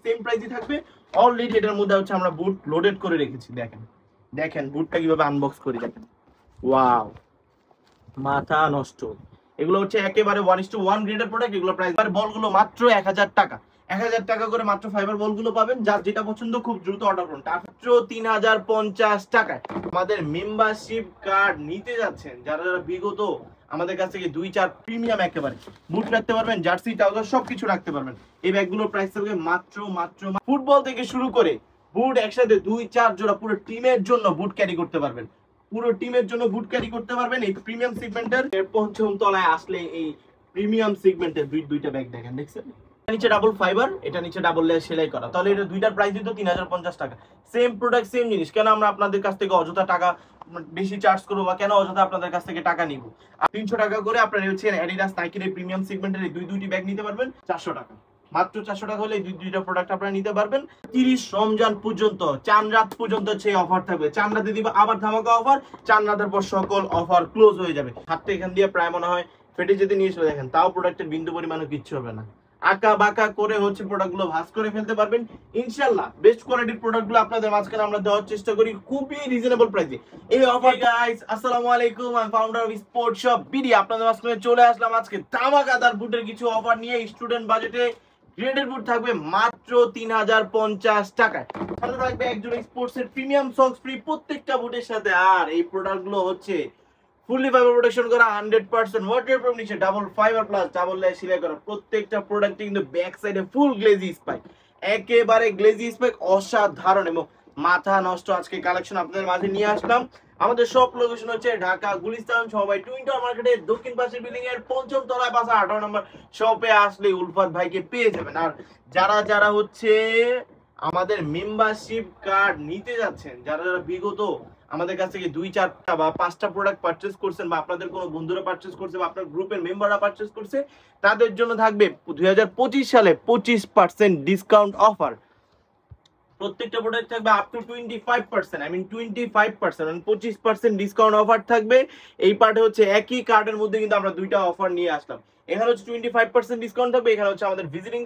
Same প্রাইসই থাকবে। Already এটার মধ্যে হচ্ছে আমরা বুট লোডেড করে রেখেছি। দেখেন দেখেন বুটটা কিভাবে আনবক্স করি, দেখেন ওয়াও মাথা নষ্ট। এগুলো হচ্ছে একেবারে 1:1 গ্রেডের প্রোডাক্ট। এগুলো প্রাইস বলগুলো মাত্র 1000 টাকা, 1000 টাকা করে মাত্র ফাইবার বলগুলো পাবেন। যার যেটা পছন্দ খুব দ্রুত অর্ডার করুন। মাত্র 3050 টাকায় আমাদের মেম্বারশিপ কার্ড নিতে যাচ্ছেন যারা যারা বিগত আমাদের কাছ থেকে 2-4 প্রিমিয়াম একেবারে বুট রাখতে পারবেন, জার্সি ট্রাউজার সবকিছু রাখতে পারবেন। এই ব্যাগগুলোর প্রাইস থাকবে মাত্র ফুটবল থেকে শুরু করে বুট একসাথে 2-4 জোড়া পুরো টিমের জন্য বুট ক্যারি করতে পারবেন, পুরো টিমের জন্য বুট ক্যারি করতে পারবেন। এই প্রিমিয়াম সেগমেন্টের পঞ্চম তলায় আসলে এই প্রিমিয়াম সেগমেন্টের দুইটা ব্যাগ দেখেন, দেখছেন নিচে ডাবল ফাইবার, এটা নিচে ডাবল লেয়ার সেলাই করা, তাহলে এটা দুইটার প্রাইস দিত 3050 টাকা। সেম প্রোডাক্ট সেম জিনিস, কেন আমরা আপনাদের কাছ থেকে অযথা টাকা বেশি চার্জ করবো বা কেন অযথা আপনাদের কাছ থেকে টাকা নিব। 300 টাকা করে আপনারা হচ্ছে অ্যাডিডাস নাইকির এই প্রিমিয়াম সেগমেন্টের এই দুইটি ব্যাগ নিতে পারবেন 400 টাকা, মাত্র 400 টাকা হলে দুইটা প্রোডাক্ট আপনারা নিতে পারবেন। 30 রমজান পর্যন্ত, চাঁদ রাত পর্যন্ত সেই অফার থাকবে। চাঁদ রাতে দিব আবার ধামাকা অফার, চাঁদ রাতের পর সকল অফার ক্লোজ হয়ে যাবে। হাতটা এখান দিয়ে প্রায় মনে হয় ফেটে যেতে নিয়ে এসে দেখেন, তাও প্রোডাক্টের বিন্দু পরিমাণও কিচ্ছু হবে না। আঁকা বাঁকা করে হচ্ছে প্রোডাক্টগুলো ভাঁজ করে ফেলতে পারবেন ইনশাআল্লাহ। বেস্ট কোয়ালিটির প্রোডাক্টগুলো আপনাদের মাঝখানে আমরা দেওয়ার চেষ্টা করি খুবই রিজনেবল প্রাইসে। এই অফার গাইস, আসসালামু আলাইকুম, আমি founder of sports shop BD. আপনাদের মাঝখানে চলে আসলাম আজকে ধামাকাদার বুটের কিছু অফার নিয়ে। স্টুডেন্ট বাজেটে গ্রেডেড বুট থাকবে মাত্র 3050 টাকায়। সাথে থাকবে একজন স্পোর্টস এর প্রিমিয়াম সক্স ফ্রি প্রত্যেকটা বুটের সাথে। আর এই প্রোডাক্টগুলো হচ্ছে ফুললি ফাইবার প্রোটেকশন করা 100% ওয়াটারপ্রুফ, নিচে double fibre plus double layer সেলাই করা। প্রত্যেকটা প্রোডাক্টে কিন্তু ব্যাক সাইডে ফুল গ্লেজি স্পাইক, একেবারে গ্লেজি স্পাইক অসাধারণ এবং মাথা নষ্ট আজকে কালেকশন আপনাদের মাঝে নিয়ে আসলাম। আমাদের সব লোকেশন হচ্ছে ঢাকা গুলিস্তান সবাই টুইন টাওয়ার মার্কেটের দক্ষিণ পাশের বিল্ডিং এর 5ম তলায় 18 নম্বর শপে আসলে উলফাত ভাইকে পেয়ে যাবেন। আর যারা যারা হচ্ছে আমাদের মেম্বারশিপ কার্ড নিতে যাচ্ছেন, যারা যারা বিগত আমাদের কাছ থেকে 2-4টা বা 5টা প্রোডাক্ট পারচেজ করছেন বা আপনাদের কোনো বন্ধুরা পারচেজ করছে বা আপনার গ্রুপের মেম্বাররা পারচেজ করছে, তাদের জন্য থাকবে 2025 সালে 25% ডিসকাউন্ট অফার। প্রত্যেকটা প্রোডাক্ট থাকবে আপ টু 25%, আই মিন 25%, মানে 25% ডিসকাউন্ট অফার থাকবে। এই পার্টে হচ্ছে একই কার্ডের মধ্যে কিন্তু আমরা দুইটা অফার নিয়ে আসলাম। এখানে হচ্ছে 25% ডিসকাউন্ট থাকবে, এখানে হচ্ছে আমাদের ভিজিটিং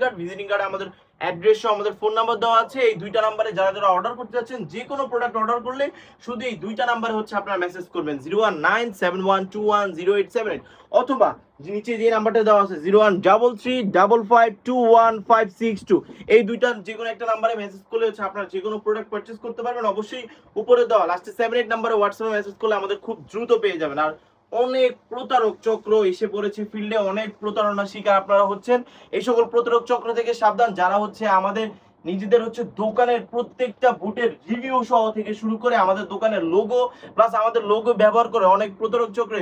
কার্ডে আমাদের অ্যাড্রেস সহ আমাদের ফোন নাম্বার দেওয়া আছে। এই দুইটা নাম্বারে যারা যারা অর্ডার করতে যাচ্ছেন, যে কোনো প্রোডাক্ট অর্ডার করলে শুধু এই দুইটা নাম্বারে হচ্ছে আপনারা মেসেজ করবেন 01971210878, অথবা নিচে যে নাম্বারটা দেওয়া আছে 01335521562। এই দুইটা যে কোনো একটা নাম্বারে মেসেজ করলে হচ্ছে আপনারা যে কোনো প্রোডাক্ট পারচেজ করতে পারবেন। অবশ্যই উপরে দেওয়া লাস্টে 78 নাম্বারে হোয়াটসঅ্যাপে মেসেজ করলে আমাদের খুব দ্রুত পেয়ে যাবেন। আর অনেক প্রতারক চক্র এসে পড়েছে ফিল্ডে, অনেক প্রতারণার শিকার আপনারা হচ্ছেন। এই সকল প্রতারক চক্র থেকে সাবধান। যারা হচ্ছে আমাদের নিজেদের হচ্ছে দোকানের প্রত্যেকটা বুটের রিভিউ সহ থেকে শুরু করে আমাদের দোকানের লোগো প্লাস আমাদের লোগো ব্যবহার করে অনেক প্রতারক চক্র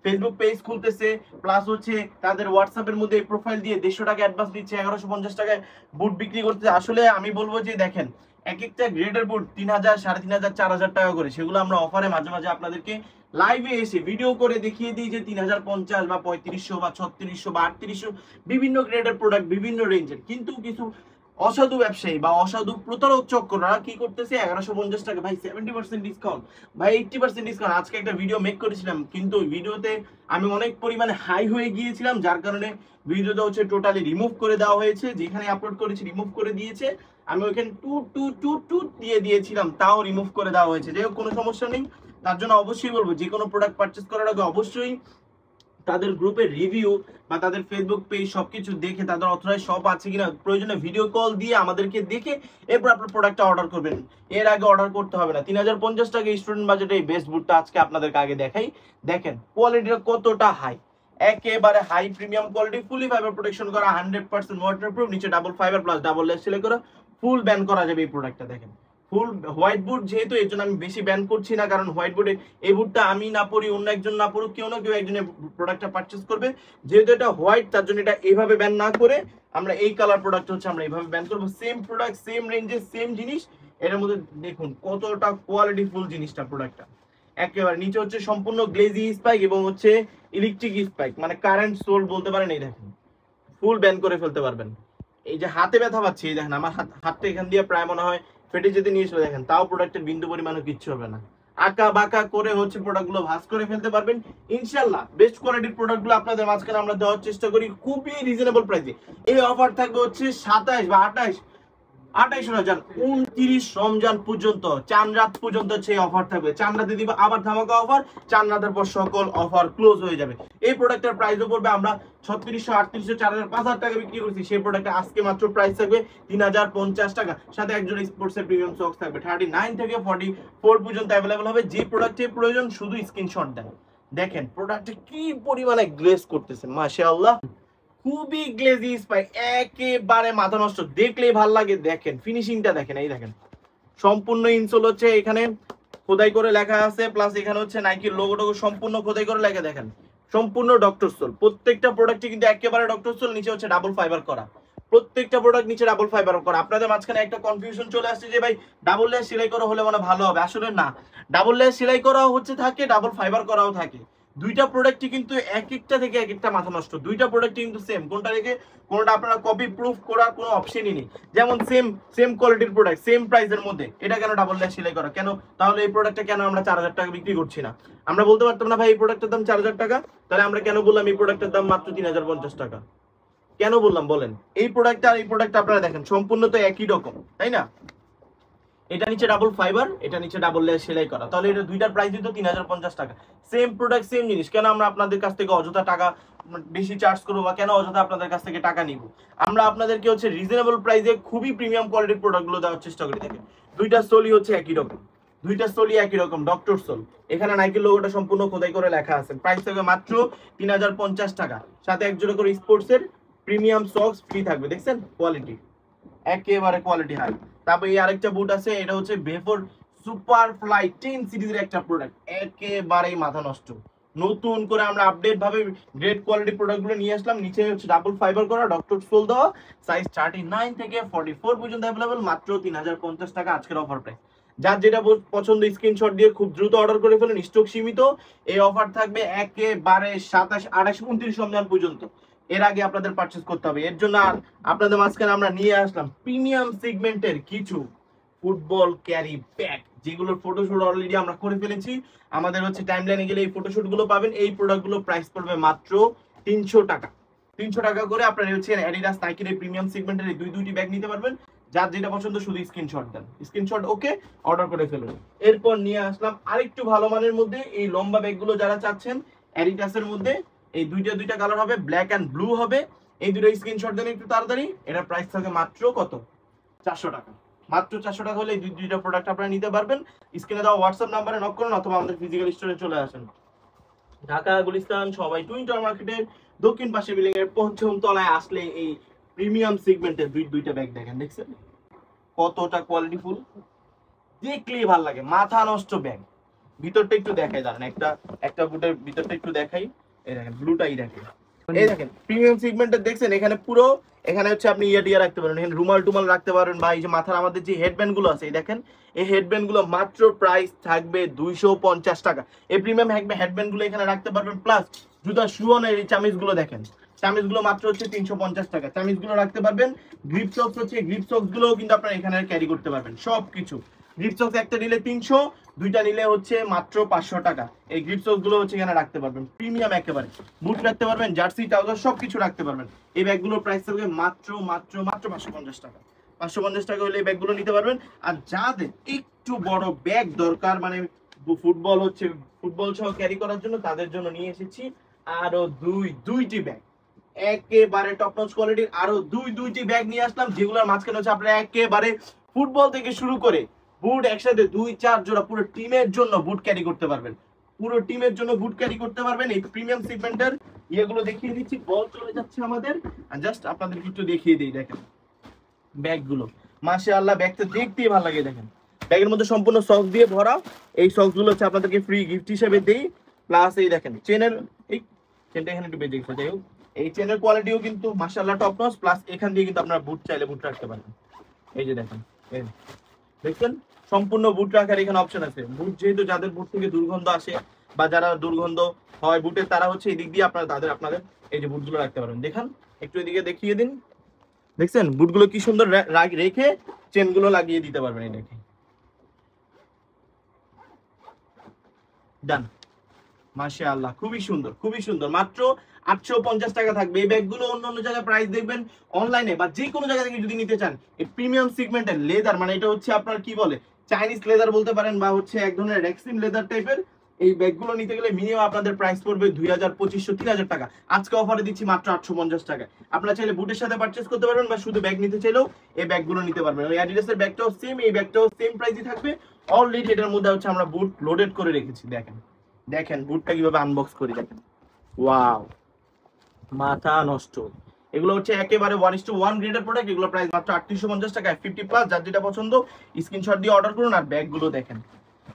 ফেসবুক পেজ খুলতেছে, প্লাস হচ্ছে তাদের হোয়াটসঅ্যাপের মধ্যে এই প্রোফাইল দিয়ে 150 টাকা অ্যাডভান্স দিচ্ছে, 1150 টাকায় বুট বিক্রি করতেছে। আসলে আমি বলবো যে দেখেন, এক একটা গ্রেডের বুট 3000, 3500, 4000 টাকা করে, সেগুলো আমরা অফারে মাঝে মাঝে আপনাদেরকে লাইভে এসে ভিডিও করে দেখিয়ে দিই যে 3050 বা 3500 বা 3600 বা 3800 বিভিন্ন গ্রেডের প্রোডাক্ট বিভিন্ন রেঞ্জের। কিন্তু কিছু অসাধু ব্যবসায়ী বা অসাধু প্রতারক চক্ররা কি করতেছে, 1150 টাকা ভাই 70% ডিসকাউন্ট, ভাই 80% ডিসকাউন্ট। আজকে একটা ভিডিও মেক করেছিলাম, কিন্তু ভিডিওতে আমি অনেক পরিমাণে হাই হয়ে গিয়েছিলাম, যার কারণে ভিডিওটা হচ্ছে টোটালি রিমুভ করে দেওয়া হয়েছে। যেখানে আপলোড করেছি রিমুভ করে দিয়েছে, আমি ওইখানে টু দিয়ে দিয়েছিলাম, তাও রিমুভ করে দেওয়া হয়েছে। যাই হোক, কোনো সমস্যা নেই। তার জন্য অবশ্যই বলবো, যে কোনো প্রোডাক্ট পারচেজ করার আগে অবশ্যই তাদের গ্রুপের রিভিউ বা তাদের ফেসবুক পেজ সবকিছু দেখে, তাদের অথরাইজ শপ আছে কিনা প্রয়োজনে ভিডিও কল দিয়ে আমাদেরকে দেখে এরপর আপনার প্রোডাক্টটা অর্ডার করবেন। এর আগে অর্ডার করতে হবে না। 3050 টাকা স্টুডেন্ট বাজেটে এই বেস্ট বুটটা আজকে আপনাদেরকে আগে দেখাই। দেখেন কোয়ালিটিটা কতটা হাই, একেবারে হাই প্রিমিয়াম কোয়ালিটি, ফুলি ফাইবার প্রোটেকশন করা, 100% ওয়াটারপ্রুফ, নিচে double fibre plus double layer সেলাই করা, ফুল ব্যান করা যাবে এই প্রোডাক্টটা। দেখেন ফুল হোয়াইট বুট, যেহেতু এর জন্য আমি বেশি ব্যান করছি না, কারণ হোয়াইট বুটে এই বুটটা আমি না পরি, অন্য একজন না পড়ুক, কেউ না কেউ একজন প্রোডাক্টটা পারচেজ করবে। যেহেতু এটা হোয়াইট, তার জন্য এটা এইভাবে ব্যান না করে আমরা এই কালার প্রোডাক্ট হচ্ছে আমরা এইভাবে ব্যান করবো। সেম প্রোডাক্ট, সেম রেঞ্জে, সেম জিনিস। এর মধ্যে দেখুন কতটা কোয়ালিটি ফুল জিনিসটা, প্রোডাক্টটা একেবারে। নিচে হচ্ছে সম্পূর্ণ গ্লেজি স্পাইক এবং হচ্ছে ইলেকট্রিক স্পাইক, মানে কারেন্ট সোল বলতে পারেন। এই দেখেন ফুল ব্যান করে ফেলতে পারবেন। এই যে হাতে ব্যথা পাচ্ছি, এই দেখেন আমার হাতটা এখান দিয়ে প্রায় মনে হয় ফেটে যেতে নিয়ে এসে দেখেন, তাও প্রোডাক্টের বিন্দু পরিমাণও কিচ্ছু হবে না। আঁকা বাঁকা করে হচ্ছে প্রোডাক্টগুলো ভাঁজ করে ফেলতে পারবেন ইনশাল্লাহ। বেস্ট কোয়ালিটির প্রোডাক্টগুলো আপনাদের মাঝখানে আমরা দেওয়ার চেষ্টা করি খুবই রিজনেবল প্রাইসে। এই অফার থাকবে হচ্ছে 27 বা 28 28,000 29 রমজান পর্যন্ত, চাঁদ রাত পর্যন্ত সেই অফার থাকবে। চাঁদ রাতে দিব আবার ধামাকা অফার, চাঁদ রাতের পর সকল অফার ক্লোজ হয়ে যাবে। এই প্রোডাক্টের প্রাইসও পড়বে আমরা 3600, 3800, 4000, 5000 টাকা বিক্রি করছি, সেই প্রোডাক্টে আজকে মাত্র প্রাইস থাকবে 3050 টাকা। সাথে একজন স্পোর্টসের প্রিমিয়াম সক্স থাকবে 39 থেকে 44 পর্যন্ত অ্যাভেলেবল হবে। যে প্রোডাক্টের প্রয়োজন শুধু স্ক্রিনশট দেন। দেখেন প্রোডাক্টে কি পরিমাণে গ্লেজ করতেছে, মাশাআল্লাহ, খুবই গ্লেজি স্পাই, একেবারে মাথা নষ্ট, দেখলেই ভাল লাগে। দেখেন ফিনিশিংটা দেখেন, এই দেখেন সম্পূর্ণ ইনসোল হচ্ছে এখানে খোদাই করে লেখা আছে, প্লাস এখানে হচ্ছে নাইকির লোগোটাকে সম্পূর্ণ খোদাই করে লেখা, দেখেন সম্পূর্ণ ডক্টর সোল। প্রত্যেকটা প্রোডাক্টে কিন্তু একেবারে ডক্টর সোল, নিচে হচ্ছে ডাবল ফাইবার করা, প্রত্যেকটা প্রোডাক্ট নিচে ডাবল ফাইবার করা। আপনাদের মাঝখানে একটা কনফিউশন চলে আসছে যে ভাই ডাবল লেয়ার সেলাই করা হলে মানে ভালো হবে, আসলে না, ডাবল লেয়ার সেলাই করাও হচ্ছে থাকে, ডাবল ফাইবার করাও থাকে। দুইটা প্রোডাক্টই কিন্তু এক একটা থেকে এক একটা মাথা নষ্ট, দুইটা প্রোডাক্ট কিন্তু সেম, কোনটা রেখে কোনটা আপনারা কপি প্রুফ করার কোনো অপশনই নেই। যেমন সেম কোয়ালিটির প্রোডাক্ট সেম প্রাইসের মধ্যে, এটা কেন ডাবল লেয়ার সেলাই করা কেন? তাহলে এই প্রোডাক্টটা কেন আমরা 4000 টাকা বিক্রি করছি না? আমরা বলতে পারতাম না ভাই এই প্রোডাক্টের দাম 4000 টাকা, তাহলে আমরা কেন বললাম এই প্রোডাক্টের দাম মাত্র 3050 টাকা? কেন বললাম বলেন? এই প্রোডাক্ট আর এই প্রোডাক্ট আপনারা দেখেন সম্পূর্ণ তো একই রকম, তাই না? এটা নিচে ডাবল ফাইবার, এটা নিচে ডাবল লেয়ার সেলাই করা, তাহলে এটা দুইটার প্রাইস দিত 3050 টাকা। সেম প্রোডাক্ট সেম জিনিস, কেন আমরা আপনাদের কাছ থেকে অযথা টাকা বেশি চার্জ করবো বা কেন অযথা আপনাদের কাছ থেকে টাকা নিব? আমরা আপনাদেরকে হচ্ছে রিজনেবল প্রাইসে খুবই প্রিমিয়াম কোয়ালিটির প্রোডাক্টগুলো দেওয়ার চেষ্টা করি। দেখেন দুইটা সোলই হচ্ছে একই রকম, দুইটা সোলই একই রকম ডক্টর সোল। এখানে নাইকের লোগোটা সম্পূর্ণ খোদাই করে লেখা আছে। প্রাইস থাকবে মাত্র 3050 টাকা, সাথে এক জোড়া করে স্পোর্টসের প্রিমিয়াম সক্স ফ্রি থাকবে। দেখছেন কোয়ালিটি, একেবারে কোয়ালিটি হাই। তারপর এই আরেকটা বুট আছে, এটা হচ্ছে বেফোর সুপার ফ্লাই 10 সিরিজের একটা প্রোডাক্ট, একেবারেই মাথা নষ্ট। নতুন করে আমরা আপডেট ভাবে গ্রেট কোয়ালিটি প্রোডাক্টগুলো নিয়ে আসলাম। নিচে হচ্ছে ডাবল ফাইবার করা, ডক্টর সোল দেওয়া, সাইজ 39 থেকে 44 পর্যন্ত অ্যাভেলেবল, মাত্র 3050 টাকা আজকের অফার প্রাইস। যার যেটা পছন্দ স্ক্রিনশট দিয়ে খুব দ্রুত অর্ডার করে ফেলুন, স্টক সীমিত। এই অফার থাকবে একেবারে 27, 28, 29 রমজান পর্যন্ত। এর আগে আপনাদের পারচেজ করতে হবে। এর জন্য আর আপনাদের মাঝখানে আমরা নিয়ে আসলাম প্রিমিয়াম সেগমেন্টের কিছু ফুটবল ক্যারি ব্যাগ, যেগুলোর ফটোশুট অলরেডি আমরা করে ফেলেছি। আমাদের হচ্ছে টাইমলাইনে গেলে এই ফটোশুট গুলো পাবেন। এই প্রোডাক্টগুলো প্রাইস পড়বে মাত্র 300 টাকা। 300 টাকা করে আপনারা হচ্ছে অ্যাডিডাস নাইকির এই প্রিমিয়াম সেগমেন্টের এই দুইটি ব্যাগ নিতে পারবেন। যার যেটা পছন্দ শুধু স্ক্রিনশট দেন, স্ক্রিনশট ওকে অর্ডার করে ফেলুন। এরপর নিয়ে আসলাম আরেকটু ভালো মানের মধ্যে এই লম্বা ব্যাগগুলো যারা চাচ্ছেন অ্যাডিডাসের মধ্যে, এই দুইটা কালার হবে, ব্ল্যাক এন্ড ব্লু হবে। এই দুটো স্ক্রিনশট দেন একটু তাড়াতাড়ি। এটা প্রাইস থাকে মাত্র কত? 400 টাকা। মাত্র 400 টাকা হলে এই দুইটা প্রোডাক্ট আপনারা নিতে পারবেন। স্ক্রিনে দেওয়া হোয়াটসঅ্যাপ নাম্বারে নক করুন অথবা আমাদের ফিজিক্যাল স্টোরে চলে আসেন। ঢাকা গুলিস্তান সবাই টুইন টাওয়ার মার্কেটের দক্ষিণ পাশে বিল্ডিং এর পঞ্চম তলায় আসলে এই প্রিমিয়াম সেগমেন্টের দুইটা ব্যাগ দেখেন, দেখছেন কতটা কোয়ালিটিফুল, দেখলেই ভালো লাগে, মাথা নষ্ট ব্যাগ। ভিতরটা একটু দেখাই, দাঁড়ান একটা বুটের ভিতরটা একটু দেখাই। এই দেখেন ব্লুটাই দেখেন, এই দেখেন প্রিমিয়াম সেগমেন্টের দেখছেন। এখানে পুরো এখানে হচ্ছে আপনি ইয়া রাখতে পারেন, এখানে রুমাল টুমাল রাখতে পারেন, বা এই যে মাথার আমাদের যে হেডব্যান্ড গুলো আছে, এই দেখেন এই হেডব্যান্ড গুলো মাত্র প্রাইস থাকবে 250 টাকা। এই প্রিমিয়াম হেডব্যান্ড গুলো এখানে রাখতে পারবেন, প্লাস জুতা শুয়ানোর এই চামিজ গুলো দেখেন, চামিজ গুলো মাত্র হচ্ছে 350 টাকা। চামিজ গুলো রাখতে পারবেন। গ্রিপ সক্স হচ্ছে, গ্রিপ সক্স গুলো কিন্তু আপনারা এখানে ক্যারি করতে পারবেন সবকিছু। গ্রিপ সক্স একটা নিলে 300, দুইটা নিলে হচ্ছে মাত্র 500 টাকা। এই গ্রিপ সক্স গুলো হচ্ছে এখানে রাখতে পারবেন, প্রিমিয়াম একেবারে। বুট রাখতে পারবেন, জার্সি ট্রাউজার সবকিছু রাখতে পারবেন। এই ব্যাগগুলোর প্রাইস থাকবে মাত্র 550 টাকা। 550 টাকা হলে এই ব্যাগগুলো নিতে পারবেন। আর যাদের একটু বড় ব্যাগ দরকার, মানে ফুটবল সহ ক্যারি করার জন্য, তাদের জন্য নিয়ে এসেছি আরো দুইটি ব্যাগ, একেবারে টপ নচ কোয়ালিটির আরো দুইটি ব্যাগ নিয়ে আসলাম, যেগুলোর মাঝখানে হচ্ছে আপনারা একেবারে ফুটবল থেকে শুরু করে বুট একসাথে 2-4 জোড়া পুরো টিমের জন্য বুট ক্যারি করতে পারবেন। পুরো টিমের জন্য বুট ক্যারি করতে পারবেন। এই প্রিমিয়াম সেগমেন্টের ইয়েগুলো দেখিয়ে দিচ্ছি, বল চলে যাচ্ছে আমাদের, জাস্ট আপনাদেরকে একটু দেখিয়ে দিই। দেখেন ব্যাগগুলো, মাশাআল্লাহ, ব্যাগটা দেখতেই ভালো লাগে। দেখেন ব্যাগের মধ্যে সম্পূর্ণ সক্স দিয়ে ভরা। এই সক্স গুলো হচ্ছে আপনাদেরকে ফ্রি গিফট হিসেবে দেই। প্লাস এই দেখেন চেনের, এই চেনটা এখানে একটু বেজে গেছে, যাই হোক এই চেনের কোয়ালিটিও কিন্তু মাশাআল্লাহ টপ নচ। প্লাস এখান দিয়ে কিন্তু আপনারা বুট চাইলে বুট রাখতে পারেন। এই যে দেখেন, দেখছেন সম্পূর্ণ বুট রাখার এখানে অপশন আছে। বুট যেহেতু যাদের বুট থেকে দুর্গন্ধ আসে বা যারা দুর্গন্ধ হয় বুটের, তারা হচ্ছে এই দিক দিয়ে আপনারা আপনাদের এই যে বুটগুলো রাখতে পারেন। দেখেন একটু এদিকে দেখিয়ে দিন, দেখছেন বুটগুলো কি সুন্দর রেখে চেনগুলো লাগিয়ে দিতে পারবেন। এই দেখেন ডান। মাশাআল্লাহ, খুবই সুন্দর, খুবই সুন্দর। মাত্র 850 টাকা থাকবে। এই ব্যাগগুলো অন্য অন্য জায়গায় প্রাইস দেখবেন অনলাইনে বা যে কোনো জায়গা থেকে যদি নিতে চান, এই প্রিমিয়াম সেগমেন্টের লেদার, মানে এটা হচ্ছে আপনার কি বলে চাইনিজ লেদার বলতে পারেন, বা হচ্ছে এক ধরনের রেক্সিন লেদার টাইপের। এই ব্যাগগুলো নিতে গেলে মিনিমাম আপনাদের প্রাইস পড়বে 2000, 2500, 3000 টাকা। আজকে অফারে দিচ্ছি মাত্র 850 টাকা। আপনারা চাইলে বুটের সাথে পারচেজ করতে পারবেন, বা শুধু ব্যাগ নিতে চাইলেও এই ব্যাগগুলো নিতে পারবেন। ওই অ্যাডিডাসের ব্যাগটাও সেম, এই ব্যাগটাও সেম প্রাইসই থাকবে। অলরেডি এটার মধ্যে হচ্ছে আমরা বুট লোডেড করে রেখেছি। দেখেন দেখেন বুটটা কিভাবে আনবক্স করি, দেখেন ওয়াও, মাথা নষ্ট। এগুলো হচ্ছে একেবারে 1:1 গ্রেডের প্রোডাক্ট। এগুলো প্রাইস মাত্র 3850 টাকা, 50+। যার যেটা পছন্দ স্ক্রিনশট দিয়ে অর্ডার করুন। আর ব্যাগগুলো দেখেন,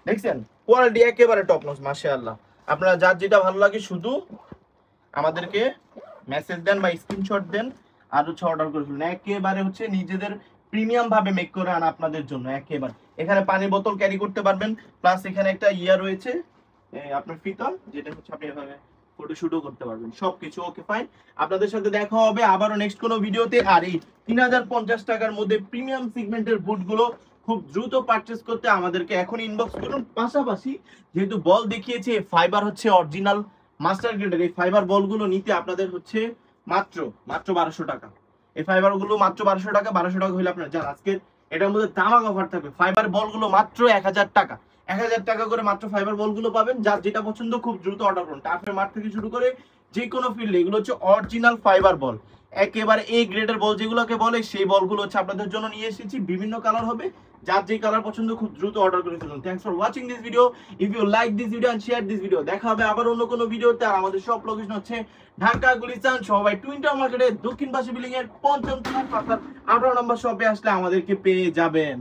দেখছেন কোয়ালিটি একেবারে টপ নচ, মাশাআল্লাহ। আপনারা যার যেটা ভালো লাগে শুধু আমাদেরকে মেসেজ দেন বা স্ক্রিনশট দেন, আর হচ্ছে অর্ডার করে ফেলুন। একেবারে হচ্ছে নিজেদের প্রিমিয়াম ভাবে মেক করে আনা আপনাদের জন্য একেবারে। এখানে পানির বোতল ক্যারি করতে পারবেন, প্লাস এখানে একটা ইয়া রয়েছে আপনার ফিতা, যেটা হচ্ছে আপনি এভাবে ফটোশুটও করতে পারবেন। সবকিছু ওকে ফাইন। আপনাদের সাথে দেখা হবে আবারও নেক্সট কোনো ভিডিওতে। আর এই 3050 টাকার মধ্যে প্রিমিয়াম সেগমেন্টের বুটগুলো খুব দ্রুত পারচেজ করতে আমাদেরকে এখন ইনবক্স করুন। পাশাপাশি যেহেতু বল দেখিয়েছে, ফাইবার হচ্ছে অরিজিনাল মাস্টার গ্রেডের, এই ফাইবার বলগুলো নিতে আপনাদের হচ্ছে মাত্র 1200 টাকা। এই ফাইবার গুলো মাত্র 1200 টাকা। 1200 টাকা হলে আপনার যান আজকে এটার মধ্যে তামাক অফার থাকবে। ফাইবার বলগুলো মাত্র 1000 টাকা। 1000 টাকা করে মাত্র ফাইবার বলগুলো পাবেন। যার যেটা পছন্দ খুব দ্রুত অর্ডার করুন। টার্ফের মাঠ থেকে শুরু করে যে কোনো ফিল্ডে এগুলো হচ্ছে অরিজিনাল ফাইবার বল, একেবারে এই গ্রেডের বল যেগুলোকে বলে, সেই বলগুলো হচ্ছে আপনাদের জন্য নিয়ে এসেছি। বিভিন্ন কালার হবে, যার যে কালার পছন্দ খুব দ্রুত অর্ডার করে ফেলুন। Thanks for watching this video. If you like this video and share this video. দেখা হবে আবার অন্য কোনো ভিডিওতে। আর আমাদের সব লোকেশন হচ্ছে ঢাকা গুলিস্তান, সবাই টুইন টাওয়ার মার্কেটের দক্ষিণ পাশে বিল্ডিং এর 5ম তলার 18 নম্বর শপে আসলে আমাদেরকে পেয়ে যাবেন।